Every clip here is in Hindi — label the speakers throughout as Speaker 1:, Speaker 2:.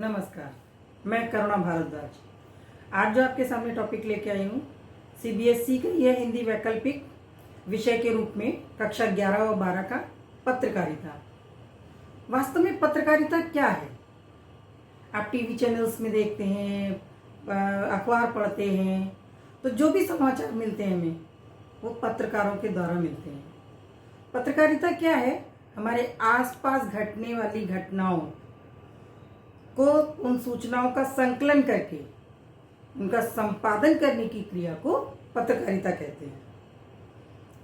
Speaker 1: नमस्कार, मैं करुणा भारद्वाज। आज जो आपके सामने टॉपिक लेके आई हूँ, सीबीएसई का यह हिंदी वैकल्पिक विषय के रूप में कक्षा 11 और 12 का पत्रकारिता। वास्तव में पत्रकारिता क्या है? आप टीवी चैनल्स में देखते हैं, अखबार पढ़ते हैं, तो जो भी समाचार मिलते हैं हमें, वो पत्रकारों के द्वारा मिलते हैं। पत्रकारिता क्या है? हमारे आसपास घटने वाली घटनाओं को, उन सूचनाओं का संकलन करके उनका संपादन करने की क्रिया को पत्रकारिता कहते हैं।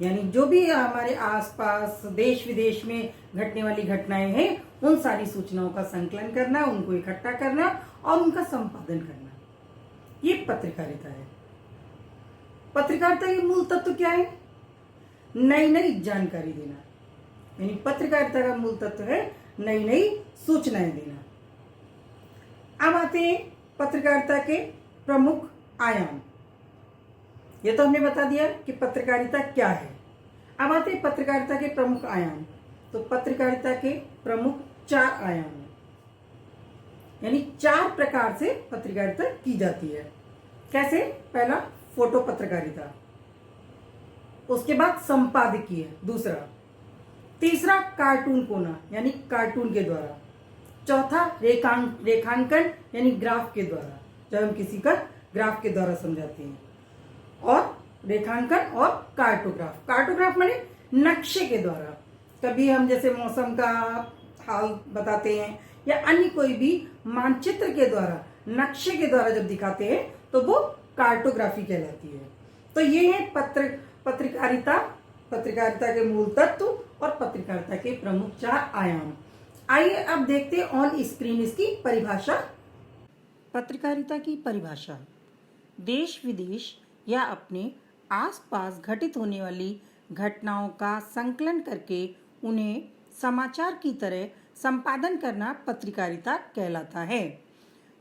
Speaker 1: यानी जो भी हमारे आसपास देश विदेश में घटने वाली घटनाएं हैं, उन सारी सूचनाओं का संकलन करना, उनको इकट्ठा करना और उनका संपादन करना, ये पत्रकारिता है। पत्रकारिता के मूल तत्व क्या है? नई नई जानकारी देना। यानी पत्रकारिता का मूल तत्व है नई नई सूचनाएं देना। अब आते हैं पत्रकारिता के प्रमुख आयाम। ये तो हमने बता दिया कि पत्रकारिता क्या है। अब आते हैं पत्रकारिता के प्रमुख आयाम। तो पत्रकारिता के प्रमुख 4 आयाम हैं, यानी 4 प्रकार से पत्रकारिता की जाती है। कैसे? पहला फोटो पत्रकारिता, उसके बाद संपादकीय, दूसरा, तीसरा कार्टून कोना यानी कार्टून के द्वारा, चौथा रेखांकन यानी ग्राफ के द्वारा, जब हम किसी का ग्राफ के द्वारा समझाते हैं, और रेखांकन और कार्टोग्राफ। कार्टोग्राफ माने नक्शे के द्वारा। कभी हम जैसे मौसम का हाल बताते हैं या अन्य कोई भी मानचित्र के द्वारा, नक्शे के द्वारा जब दिखाते हैं तो वो कार्टोग्राफी कहलाती है। तो ये है पत्रकारिता, पत्रकारिता के मूल तत्व और पत्रकारिता के प्रमुख 4 आयाम। आइए अब देखते हैं ऑन स्क्रीन इसकी परिभाषा। पत्रकारिता की परिभाषा: देश विदेश या अपने आसपास घटित होने वाली घटनाओं का संकलन करके उन्हें समाचार की तरह संपादन करना पत्रकारिता कहलाता है।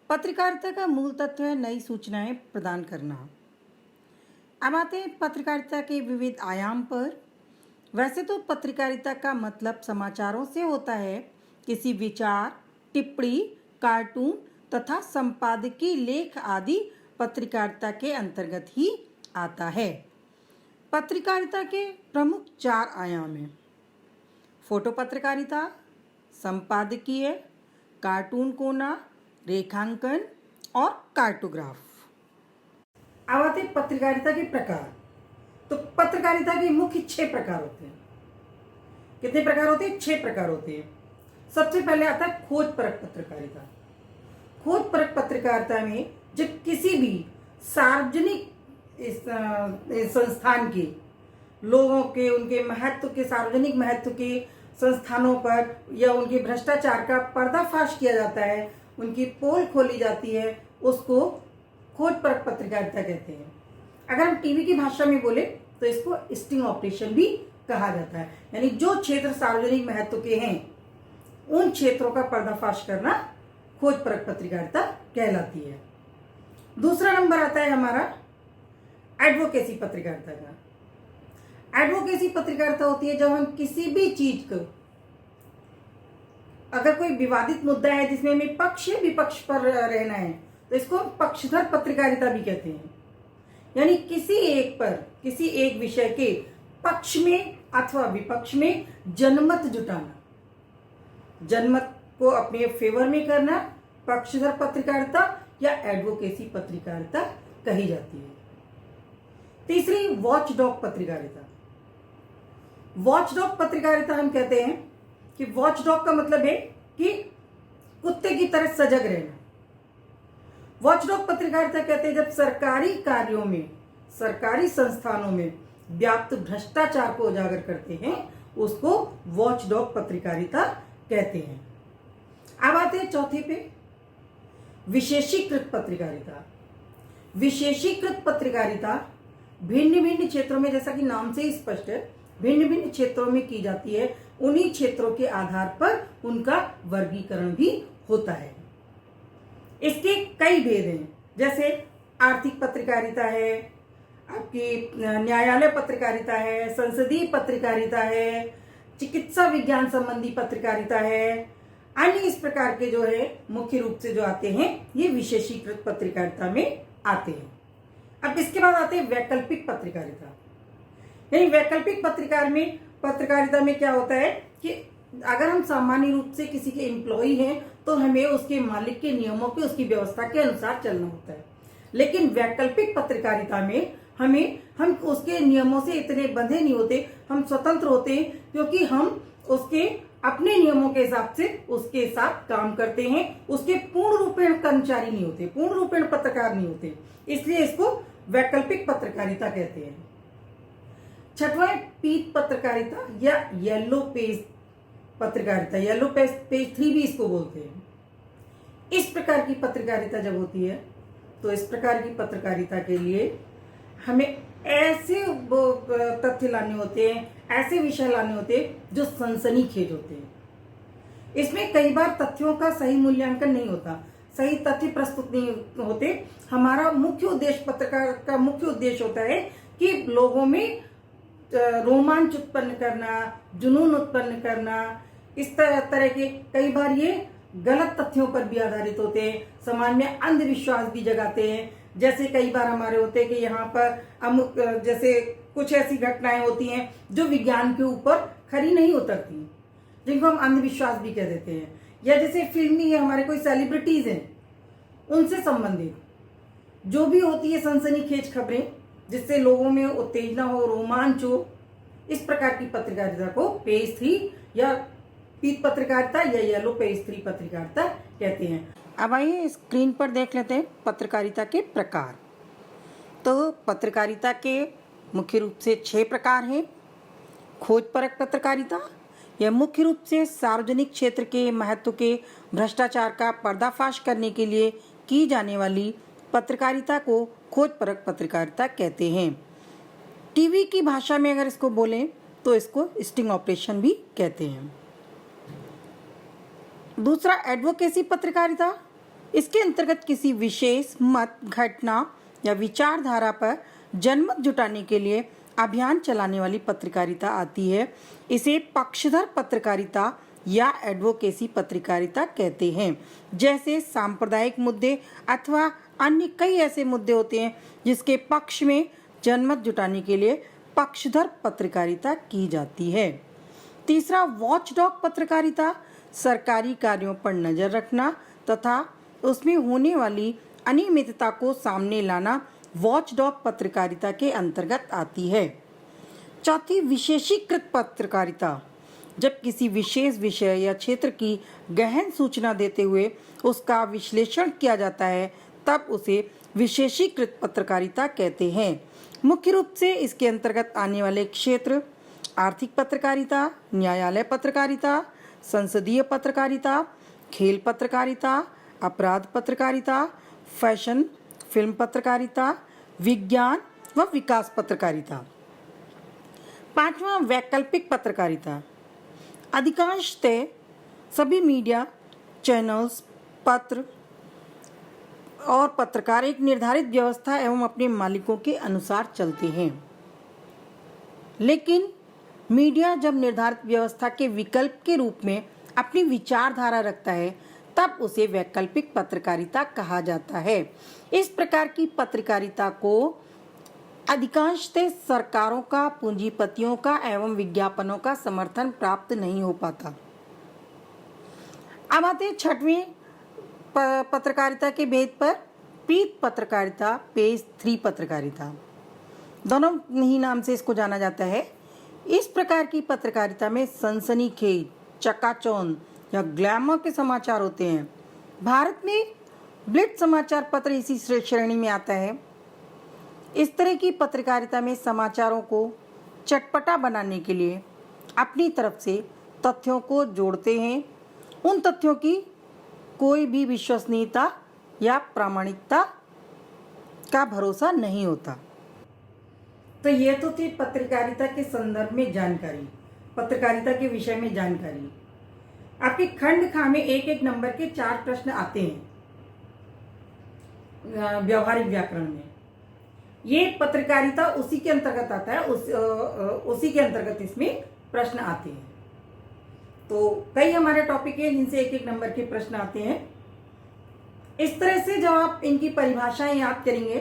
Speaker 1: पत्रकारिता का मूल तत्व है नई सूचनाएं प्रदान करना। अब आते हैं पत्रकारिता के विविध आयाम पर। वैसे तो पत्रकारिता का मतलब समाचारों से होता है। किसी विचार, टिप्पणी, कार्टून तथा संपादकीय लेख आदि पत्रकारिता के अंतर्गत ही आता है। पत्रकारिता के प्रमुख 4 आयाम हैं: फोटो पत्रकारिता, संपादकीय, कार्टून कोना, रेखांकन और कार्टोग्राफ। अब आते हैं पत्रकारिता के प्रकार। तो पत्रकारिता के मुख्य 6 प्रकार होते हैं। कितने प्रकार होते हैं? 6 प्रकार होते हैं। सबसे पहले आता है खोजपरक पत्रकारिता। खोजपरक पत्रकारिता में जब किसी भी सार्वजनिक संस्थान के लोगों के, उनके महत्व के, सार्वजनिक महत्व के संस्थानों पर या उनके भ्रष्टाचार का पर्दाफाश किया जाता है, उनकी पोल खोली जाती है, उसको खोजपरक पत्रकारिता कहते हैं। अगर हम टीवी की भाषा में बोले तो इसको स्टिंग ऑपरेशन भी कहा जाता है। यानी जो क्षेत्र सार्वजनिक महत्व के हैं, उन क्षेत्रों का पर्दाफाश करना खोजपरक पत्रकारिता कहलाती है। दूसरा नंबर आता है हमारा एडवोकेसी पत्रकारिता का। एडवोकेसी पत्रकारिता होती है जब हम किसी भी चीज को, अगर कोई विवादित मुद्दा है जिसमें हमें पक्ष विपक्ष पर रहना है, तो इसको हम पक्षधर पत्रकारिता भी कहते हैं। यानी किसी एक पर, किसी एक विषय के पक्ष में अथवा विपक्ष में जनमत जुटाना, जनमत को अपने फेवर में करना, पक्षधर पत्रकारिता या एडवोकेसी पत्रकारिता कही जाती है। तीसरी वॉचडॉग पत्रकारिता। वॉचडॉग पत्रकारिता हम कहते हैं कि वॉचडॉग का मतलब है कि कुत्ते की तरह सजग रहना। वॉचडॉग पत्रकारिता कहते हैं जब सरकारी कार्यों में, सरकारी संस्थानों में व्याप्त भ्रष्टाचार को उजागर करते हैं, उसको वॉचडॉग पत्रकारिता कहते हैं। अब आते हैं चौथे पे, विशेषीकृत पत्रकारिता। विशेषीकृत पत्रकारिता भिन्न भिन्न क्षेत्रों में, जैसा कि नाम से ही स्पष्ट है, भिन्न भिन्न क्षेत्रों में की जाती है। उन्हीं क्षेत्रों के आधार पर उनका वर्गीकरण भी होता है। इसके कई भेद हैं, जैसे आर्थिक पत्रकारिता है, आपकी न्यायालय पत्रकारिता है, संसदीय पत्रकारिता है, चिकित्सा विज्ञान संबंधी पत्रकारिता है, अन्य इस प्रकार के जो है मुख्य रूप से जो आते हैं ये विशेषीकृत पत्रकारिता में आते हैं। अब इसके बाद आते हैं वैकल्पिक पत्रकारिता। यानी वैकल्पिक पत्रकारिता में क्या होता है कि अगर हम सामान्य रूप से किसी के एम्प्लॉय हैं तो हमें उसके मालिक के नियमों के, उसकी व्यवस्था के अनुसार चलना होता है। लेकिन वैकल्पिक पत्रकारिता में हम उसके नियमों से इतने बंधे नहीं होते, हम स्वतंत्र होते हैं, क्योंकि हम उसके अपने नियमों के हिसाब से उसके साथ काम करते हैं। उसके पूर्ण रूपेण कर्मचारी नहीं होते, पूर्ण रूपेण पत्रकार नहीं होते, इसलिए इसको वैकल्पिक पत्रकारिता कहते हैं। छठवां है पीत पत्रकारिता या येलो पेज पत्रकारिता, येलो पेज 3 भी इसको बोलते हैं। इस प्रकार की पत्रकारिता जब होती है तो इस प्रकार की पत्रकारिता के लिए हमें ऐसे तथ्य लाने होते हैं, ऐसे विषय लाने होते हैं जो सनसनीखेज होते हैं। इसमें कई बार तथ्यों का सही मूल्यांकन नहीं होता, सही तथ्य प्रस्तुत नहीं होते। हमारा मुख्य उद्देश्य, पत्रकार का मुख्य उद्देश्य होता है कि लोगों में रोमांच उत्पन्न करना, जुनून उत्पन्न करना। इस तरह के कई बार ये गलत तथ्यों पर भी आधारित होते हैं, समाज में अंधविश्वास भी जगाते हैं। जैसे कई बार हमारे होते हैं कि यहाँ पर अमुक, जैसे कुछ ऐसी घटनाएं होती हैं जो विज्ञान के ऊपर खरी नहीं उतरती, जिनको हम अंधविश्वास भी कह देते हैं। या जैसे फिल्मी हमारे कोई सेलिब्रिटीज हैं, उनसे संबंधित जो भी होती है सनसनीखेज खबरें, जिससे लोगों में उत्तेजना हो, रोमांच हो, इस प्रकार की पत्रकारिता को पेज 3 या पीत पत्रकारिता या येलो पेज 3 पत्रकारिता कहते हैं। अब आइए स्क्रीन पर देख लेते हैं पत्रकारिता के प्रकार। तो पत्रकारिता के मुख्य रूप से 6 प्रकार हैं। खोजपरक पत्रकारिता, यह मुख्य रूप से सार्वजनिक क्षेत्र के महत्व के भ्रष्टाचार का पर्दाफाश करने के लिए की जाने वाली पत्रकारिता को खोजपरक पत्रकारिता कहते हैं। टीवी की भाषा में अगर इसको बोलें तो इसको स्टिंग ऑपरेशन भी कहते हैं। दूसरा एडवोकेसी पत्रकारिता, इसके अंतर्गत किसी विशेष मत, घटना या विचारधारा पर जनमत जुटाने के लिए अभियान चलाने वाली पत्रकारिता आती है। इसे पक्षधर पत्रकारिता या एडवोकेसी पत्रकारिता कहते हैं। जैसे सांप्रदायिक मुद्दे अथवा अन्य कई ऐसे मुद्दे होते हैं जिसके पक्ष में जनमत जुटाने के लिए पक्षधर पत्रकारिता की जाती है। तीसरा वॉचडॉग पत्रकारिता, सरकारी कार्यों पर नजर रखना तथा उसमें होने वाली अनियमितता को सामने लाना वॉचडॉग पत्रकारिता के अंतर्गत आती है। चौथी विशेषीकृत पत्रकारिता, जब किसी विशेष विषय या क्षेत्र की गहन सूचना देते हुए उसका विश्लेषण किया जाता है तब उसे विशेषीकृत पत्रकारिता कहते हैं। मुख्य रूप से इसके अंतर्गत आने वाले क्षेत्र आर्थिक पत्रकारिता, न्यायालय पत्रकारिता, संसदीय पत्रकारिता, खेल पत्रकारिता, अपराध पत्रकारिता, फैशन फिल्म पत्रकारिता, विज्ञान व विकास पत्रकारिता। पांचवा वैकल्पिक पत्रकारिता, अधिकांशतः सभी मीडिया चैनल्स, पत्र और पत्रकार एक निर्धारित व्यवस्था एवं अपने मालिकों के अनुसार चलते हैं। लेकिन मीडिया जब निर्धारित व्यवस्था के विकल्प के रूप में अपनी विचारधारा रखता है तब उसे वैकल्पिक पत्रकारिता कहा जाता है। इस प्रकार की पत्रकारिता को अधिकांशतः सरकारों का, पूंजीपतियों का एवं विज्ञापनों का समर्थन प्राप्त नहीं हो पाता। अब आते हैं 6वीं पत्रकारिता के भेद पर, पीत पत्रकारिता, पेज 3 पत्रकारिता। दोनों ही नाम से इसको जाना जाता है। इस प्रकार की पत्रकारिता में सनसनीखेज, चकाचौंध या ग्लैमर के समाचार होते हैं। भारत में ब्लिट्ज समाचार पत्र इसी श्रेणी में आता है। इस तरह की पत्रकारिता में समाचारों को चटपटा बनाने के लिए अपनी तरफ से तथ्यों को जोड़ते हैं। उन तथ्यों की कोई भी विश्वसनीयता या प्रामाणिकता का भरोसा नहीं होता। तो ये तो थी पत्रकारिता के संदर्भ में जानकारी, पत्रकारिता के विषय में जानकारी। आपके खंड खा में एक नंबर के 4 प्रश्न आते हैं व्यवहारिक व्याकरण में। ये पत्रकारिता उसी के अंतर्गत आता है, उसी के अंतर्गत इसमें प्रश्न आते हैं। तो कई हमारे टॉपिक हैं जिनसे एक एक नंबर के प्रश्न आते हैं। इस तरह से जब आप इनकी परिभाषाएं याद करेंगे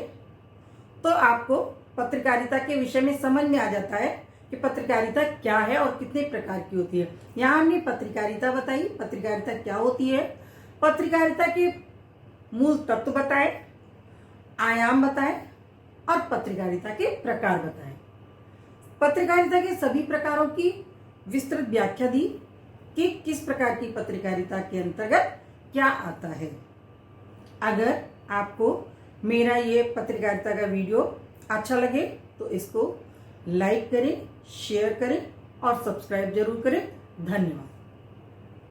Speaker 1: तो आपको पत्रकारिता के विषय में समझ में आ जाता है कि पत्रकारिता क्या है और कितने प्रकार की होती है। यहाँ हमने पत्रकारिता बताई, पत्रकारिता क्या होती है, पत्रकारिता के मूल तत्व बताए, आयाम बताए और पत्रकारिता के प्रकार बताए। पत्रकारिता के सभी प्रकारों की विस्तृत व्याख्या दी कि किस प्रकार की पत्रकारिता के अंतर्गत क्या आता है। अगर आपको मेरा ये पत्रकारिता का वीडियो अच्छा लगे तो इसको लाइक करें, शेयर करें और सब्सक्राइब जरूर करें। धन्यवाद।